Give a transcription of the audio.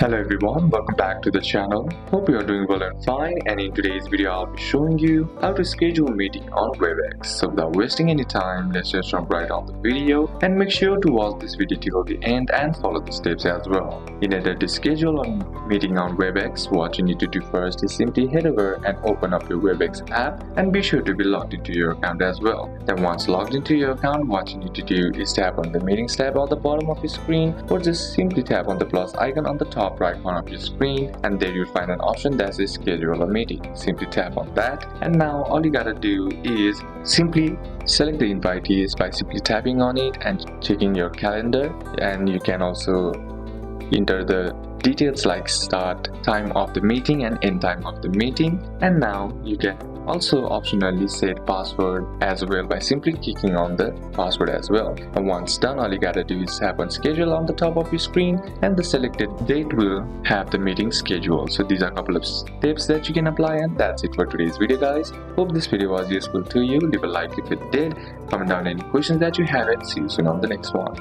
Hello everyone, welcome back to the channel. Hope you are doing well and fine, and in today's video I'll be showing you how to schedule a meeting on Webex. So without wasting any time, let's just jump right on the video and make sure to watch this video till the end and follow the steps as well. In order to schedule a meeting on Webex, what you need to do first is simply head over and open up your Webex app and be sure to be logged into your account as well. Then once logged into your account, what you need to do is tap on the Meetings tab at the bottom of your screen, or just simply tap on the plus icon on the top right corner of your screen, and there you'll find an option that says schedule a meeting. Simply tap on that, and now all you gotta do is simply select the invitees by simply tapping on it and checking your calendar. And you can also enter the details like start time of the meeting and end time of the meeting. And now you can also optionally set password as well by simply clicking on the password as well. And once done, all you gotta do is tap on schedule on the top of your screen, and the selected date will have the meeting schedule. So these are a couple of steps that you can apply, and that's it for today's video, guys. Hope this video was useful to you. Leave a like if it did, comment down any questions that you have, and see you soon on the next one.